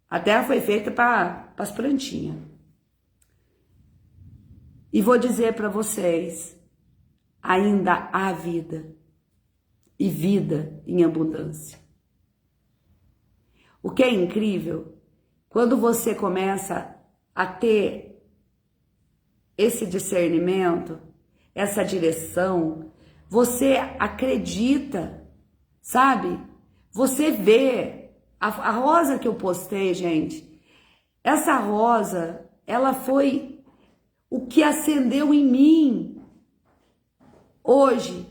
A terra foi feita para as plantinhas. E vou dizer para vocês, ainda há vida. E vida em abundância. O que é incrível, quando você começa a ter esse discernimento, essa direção, você acredita, sabe? Você vê, a rosa que eu postei, gente, essa rosa, ela foi o que acendeu em mim hoje,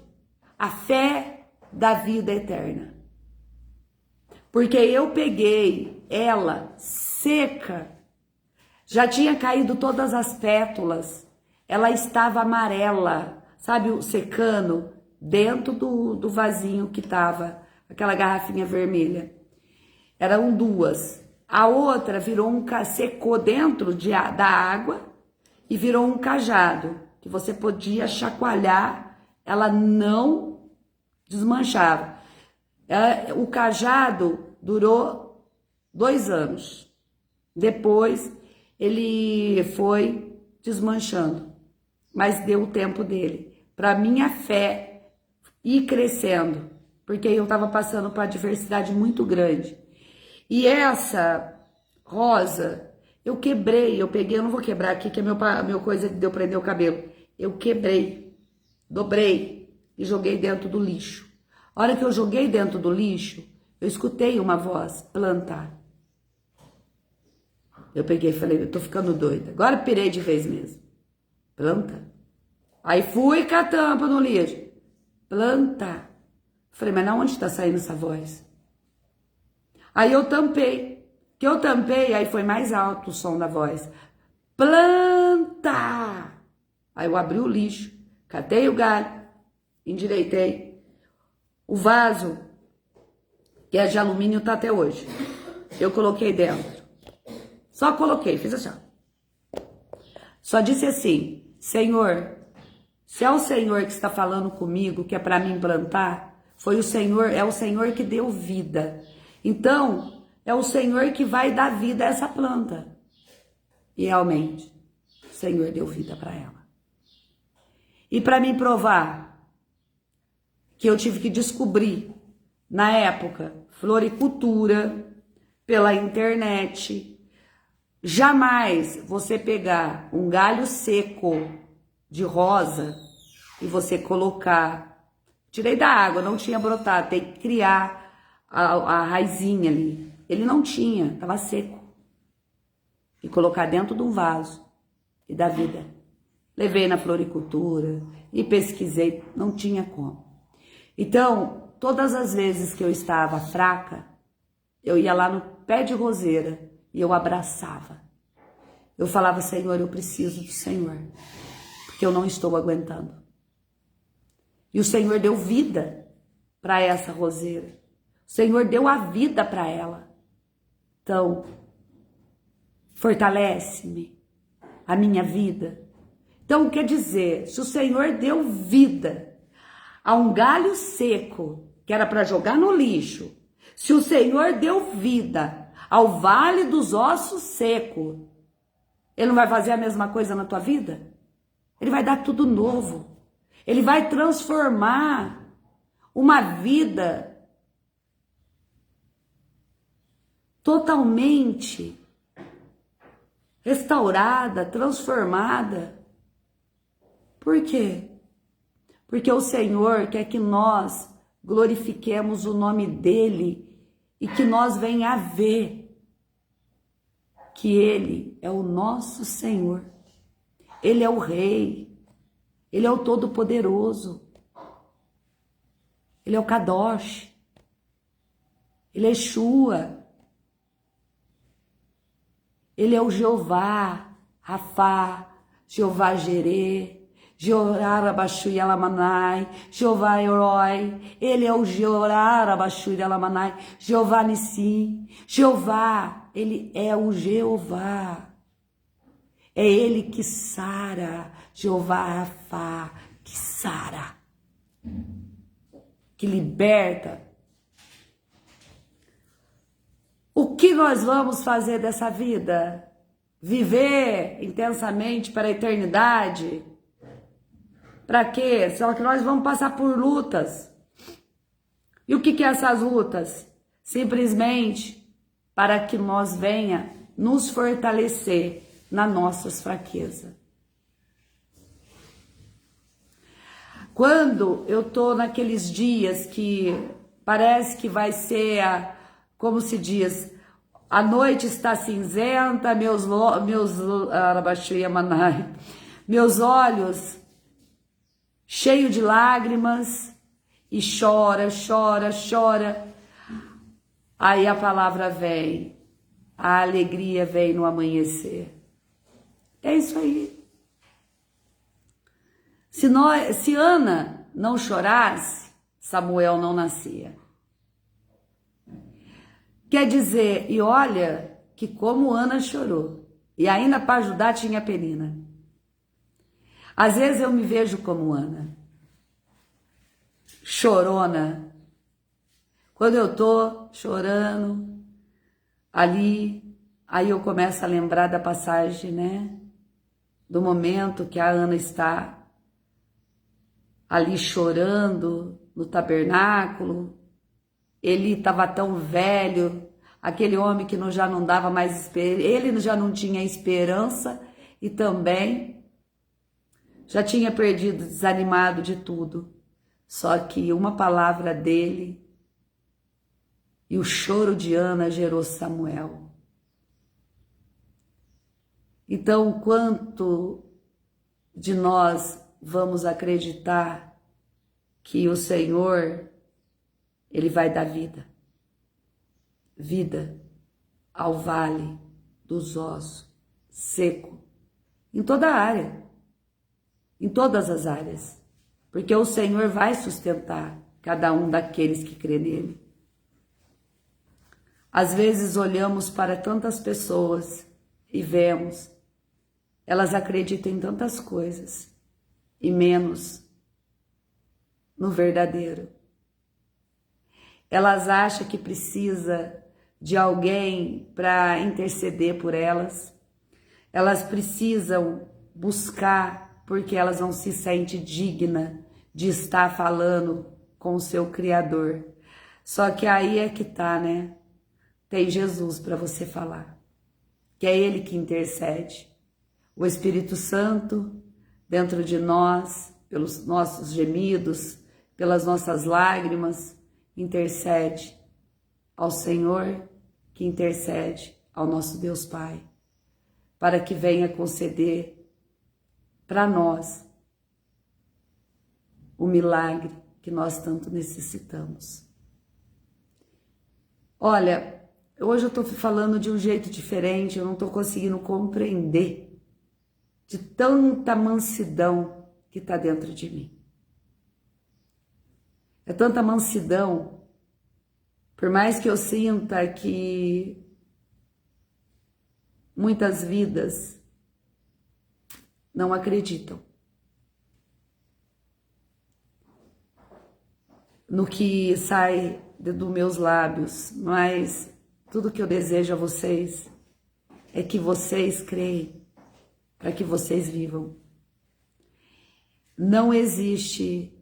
a fé da vida eterna. Porque eu peguei ela seca, já tinha caído todas as pétalas, ela estava amarela, sabe, secando dentro do vasinho que estava, aquela garrafinha vermelha. Eram duas. A outra virou secou dentro da água e virou um cajado, que você podia chacoalhar, ela não desmanchava. O cajado durou 2 anos. Depois ele foi desmanchando, mas deu o tempo dele. Para minha fé ir crescendo, porque eu estava passando por uma adversidade muito grande. E essa rosa, eu quebrei, eu peguei, eu não vou quebrar aqui, que é meu coisa de eu prender o cabelo. Eu quebrei, dobrei e joguei dentro do lixo. A hora que eu joguei dentro do lixo, eu escutei uma voz, plantar. Eu peguei e falei, eu tô ficando doida. Agora pirei de vez mesmo. Planta. Aí fui com a tampa no lixo. Planta. Falei, mas na onde tá saindo essa voz? Aí eu tampei. Que eu tampei, aí foi mais alto o som da voz. Planta! Aí eu abri o lixo, catei o galho, endireitei. O vaso, que é de alumínio, tá até hoje. Eu coloquei dentro. Só coloquei, fiz assim. Só disse assim, Senhor, se é o Senhor que está falando comigo, que é para mim plantar, foi o Senhor, é o Senhor que deu vida. Então, é o Senhor que vai dar vida a essa planta. E realmente, o Senhor deu vida para ela. E para mim provar que eu tive que descobrir, na época, floricultura, pela internet. Jamais você pegar um galho seco de rosa e você colocar... Tirei da água, não tinha brotado, tem que criar a raizinha ali. Ele não tinha, estava seco. E colocar dentro de um vaso e dar vida. Levei na floricultura e pesquisei, não tinha como. Então, todas as vezes que eu estava fraca, eu ia lá no pé de roseira e eu abraçava. Eu falava, Senhor, eu preciso do Senhor, porque eu não estou aguentando. E o Senhor deu vida para essa roseira. O Senhor deu a vida para ela. Então, fortalece-me a minha vida. Então, quer dizer, se o Senhor deu vida a um galho seco, que era para jogar no lixo, se o Senhor deu vida ao vale dos ossos secos, Ele não vai fazer a mesma coisa na tua vida? Ele vai dar tudo novo. Ele vai transformar uma vida totalmente restaurada, transformada. Por quê? Porque o Senhor quer que nós glorifiquemos o nome dEle e que nós venha a ver que Ele é o nosso Senhor. Ele é o Rei. Ele é o Todo-Poderoso. Ele é o Kadosh. Ele é Yeshua. Ele é o Jeová, Rafá, Jeová Jerê, Jeová Rabashu Yalamanai, Jeová Eroi. Ele é o Jeová Rabashu Yalamanai, Jeová Nissim. Jeová, Ele é o Jeová. É Ele que sara, Jeová Rafá, que sara, que liberta. O que nós vamos fazer dessa vida? Viver intensamente para a eternidade? Para quê? Só que nós vamos passar por lutas. E o que é essas lutas? Simplesmente para que nós venha nos fortalecer nas nossas fraquezas. Quando eu tô naqueles dias que parece que vai ser, como se diz, a noite está cinzenta, meus olhos cheios de lágrimas, e chora, chora, chora. Aí a palavra vem, a alegria vem no amanhecer. É isso aí. Se Ana não chorasse, Samuel não nascia. Quer dizer, e olha que como Ana chorou. E ainda para ajudar tinha Penina. Às vezes eu me vejo como Ana. Chorona. Quando eu tô chorando ali, aí eu começo a lembrar da passagem, né? Do momento que a Ana está ali chorando no tabernáculo. Ele estava tão velho, aquele homem que já não dava mais esperança, ele já não tinha esperança e também já tinha perdido, desanimado de tudo. Só que uma palavra dele e o choro de Ana gerou Samuel. Então, quanto de nós vamos acreditar que o Senhor, Ele vai dar vida? Vida ao vale dos ossos, seco, em toda a área, em todas as áreas, porque o Senhor vai sustentar cada um daqueles que crê nele. Às vezes olhamos para tantas pessoas e vemos, elas acreditam em tantas coisas e menos no verdadeiro. Elas acham que precisa de alguém para interceder por elas. Elas precisam buscar porque elas não se sentem dignas de estar falando com o seu Criador. Só que aí é que tá, né? Tem Jesus para você falar, que é Ele que intercede. O Espírito Santo dentro de nós, pelos nossos gemidos, pelas nossas lágrimas, intercede ao Senhor, que intercede ao nosso Deus Pai, para que venha conceder para nós o milagre que nós tanto necessitamos. Olha, hoje eu estou falando de um jeito diferente, eu não estou conseguindo compreender de tanta mansidão que está dentro de mim. É tanta mansidão, por mais que eu sinta que muitas vidas não acreditam no que sai dos meus lábios, mas tudo que eu desejo a vocês é que vocês creem, para que vocês vivam. Não existe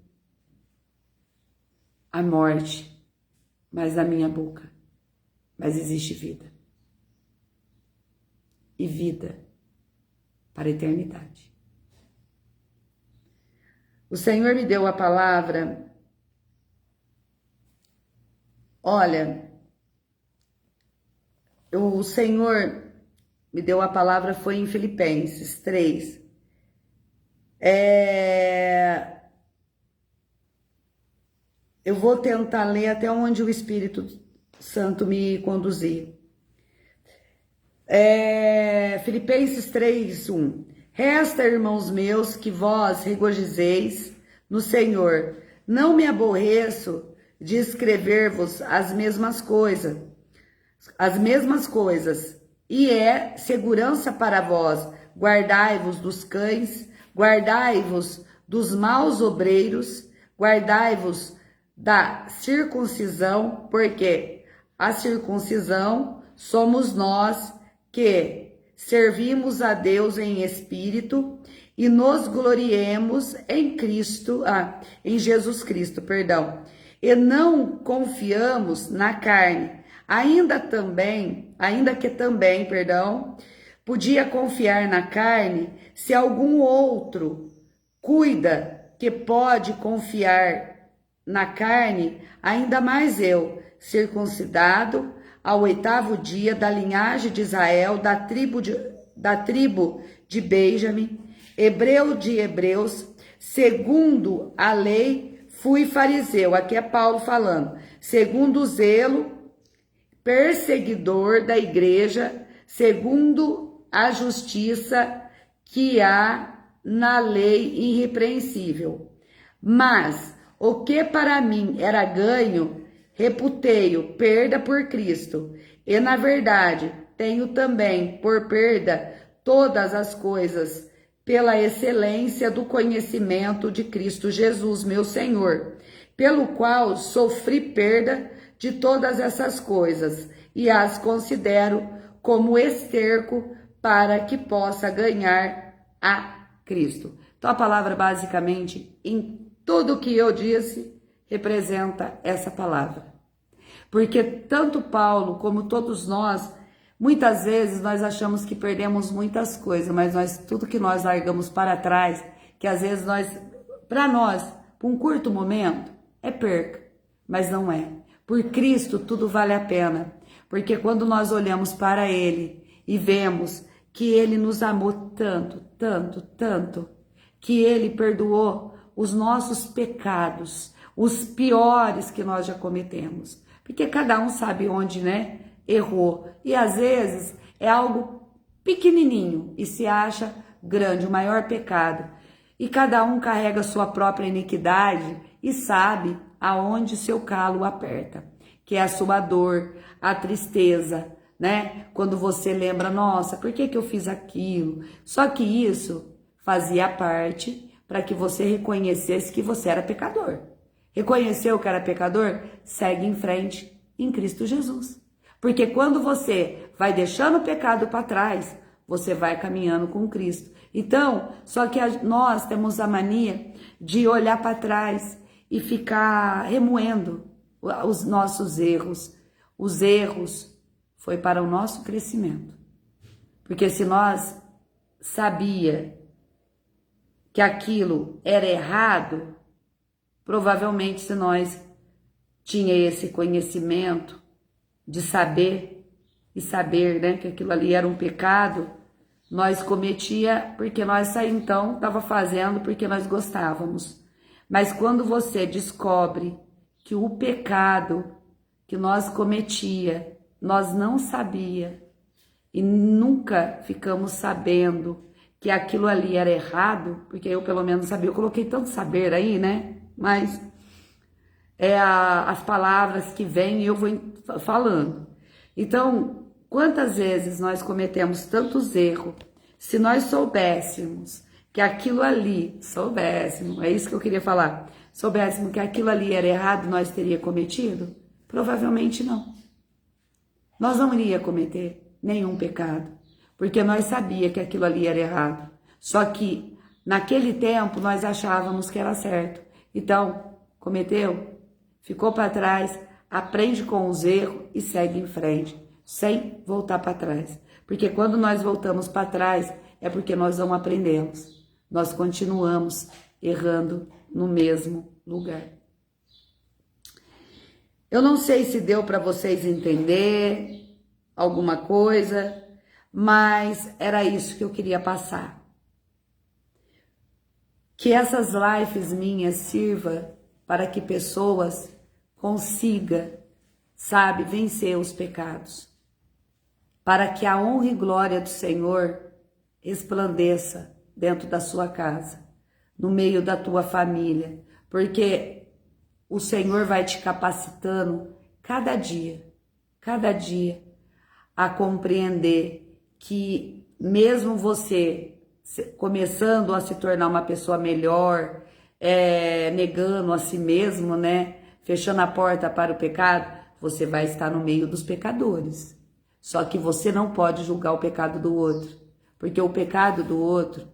a morte mais na minha boca, mas existe vida. E vida para a eternidade. O Senhor me deu a palavra. Olha, o Senhor me deu a palavra, foi em Filipenses 3. Eu vou tentar ler até onde o Espírito Santo me conduzir. Filipenses 3:1. Resta, irmãos meus, que vós regozijeis no Senhor. Não me aborreço de escrever-vos as mesmas coisas, e é segurança para vós. Guardai-vos dos cães, guardai-vos dos maus obreiros, guardai-vos da circuncisão, porque a circuncisão somos nós que servimos a Deus em espírito e nos gloriemos em em Jesus Cristo, e não confiamos na carne, ainda que também, podia confiar na carne, se algum outro cuida que pode confiar na carne, ainda mais eu, circuncidado ao 8º dia, da linhagem de Israel, da tribo de Benjamim, hebreu de hebreus, segundo a lei, fui fariseu. Aqui é Paulo falando. Segundo o zelo, perseguidor da igreja, segundo a justiça que há na lei irrepreensível. Mas o que para mim era ganho, reputei-o perda por Cristo. E na verdade tenho também por perda todas as coisas, pela excelência do conhecimento de Cristo Jesus, meu Senhor, pelo qual sofri perda de todas essas coisas, e as considero como esterco para que possa ganhar a Cristo. Então a palavra basicamente, em tudo que eu disse, representa essa palavra. Porque tanto Paulo como todos nós, muitas vezes nós achamos que perdemos muitas coisas, mas tudo que nós largamos para trás, que às vezes para nós, por um curto momento, é perca, mas não é. Por Cristo tudo vale a pena, porque quando nós olhamos para Ele e vemos que Ele nos amou tanto, tanto, tanto, que Ele perdoou os nossos pecados, os piores que nós já cometemos. Porque cada um sabe onde, né, errou. E às vezes é algo pequenininho e se acha grande, o maior pecado. E cada um carrega sua própria iniquidade e sabe aonde seu calo aperta, que é a sua dor, a tristeza, né? Quando você lembra, nossa, por que eu fiz aquilo? Só que isso fazia parte para que você reconhecesse que você era pecador. Reconheceu que era pecador? Segue em frente em Cristo Jesus. Porque quando você vai deixando o pecado para trás, você vai caminhando com Cristo. Então, só que nós temos a mania de olhar para trás e ficar remoendo os nossos erros. Os erros foi para o nosso crescimento. Porque se nós sabia que aquilo era errado, provavelmente se nós tinha esse conhecimento de saber e saber, né, que aquilo ali era um pecado, nós cometia porque nós então estava fazendo porque nós gostávamos. Mas quando você descobre que o pecado que nós cometia, nós não sabia e nunca ficamos sabendo que aquilo ali era errado, porque eu pelo menos sabia, eu coloquei tanto saber aí, né? Mas as palavras que vêm e eu vou falando. Então, quantas vezes nós cometemos tantos erros, se nós soubéssemos que aquilo ali, é isso que eu queria falar, soubéssemos que aquilo ali era errado, nós teria cometido? Provavelmente não. Nós não iria cometer nenhum pecado, porque nós sabia que aquilo ali era errado. Só que naquele tempo nós achávamos que era certo. Então, cometeu, ficou para trás, aprende com os erros e segue em frente, sem voltar para trás. Porque quando nós voltamos para trás, é porque nós não aprendemos. Nós continuamos errando no mesmo lugar. Eu não sei se deu para vocês entender alguma coisa, mas era isso que eu queria passar. Que essas lives minhas sirvam para que pessoas consigam, sabe, vencer os pecados. Para que a honra e glória do Senhor resplandeça dentro da sua casa, no meio da tua família, porque o Senhor vai te capacitando cada dia, a compreender que mesmo você começando a se tornar uma pessoa melhor, negando a si mesmo, né, fechando a porta para o pecado, você vai estar no meio dos pecadores. Só que você não pode julgar o pecado do outro, porque o pecado do outro,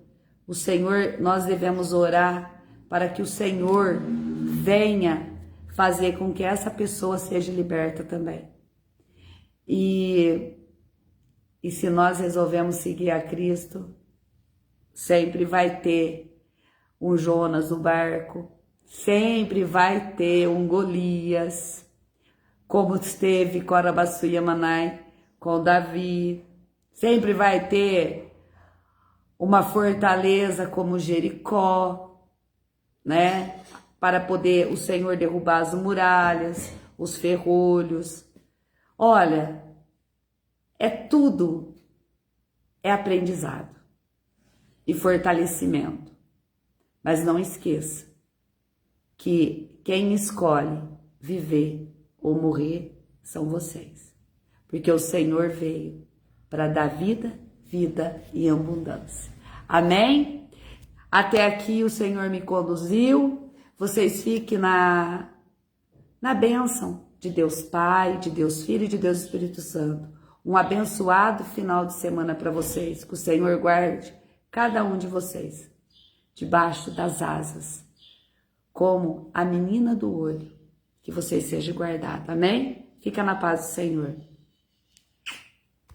o Senhor, nós devemos orar para que o Senhor venha fazer com que essa pessoa seja liberta também. E se nós resolvemos seguir a Cristo, sempre vai ter um Jonas no barco, sempre vai ter um Golias, como esteve com Arabaçu e Amanai, com Davi, sempre vai ter uma fortaleza como Jericó, né? Para poder o Senhor derrubar as muralhas, os ferrolhos. Olha, tudo é aprendizado e fortalecimento. Mas não esqueça que quem escolhe viver ou morrer são vocês. Porque o Senhor veio para dar vida, vida e abundância. Amém? Até aqui o Senhor me conduziu. Vocês fiquem na bênção de Deus Pai, de Deus Filho e de Deus Espírito Santo. Um abençoado final de semana para vocês. Que o Senhor guarde cada um de vocês debaixo das asas, como a menina do olho. Que vocês sejam guardados. Amém? Fica na paz do Senhor.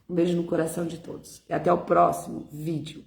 Um beijo no coração de todos. E até o próximo vídeo.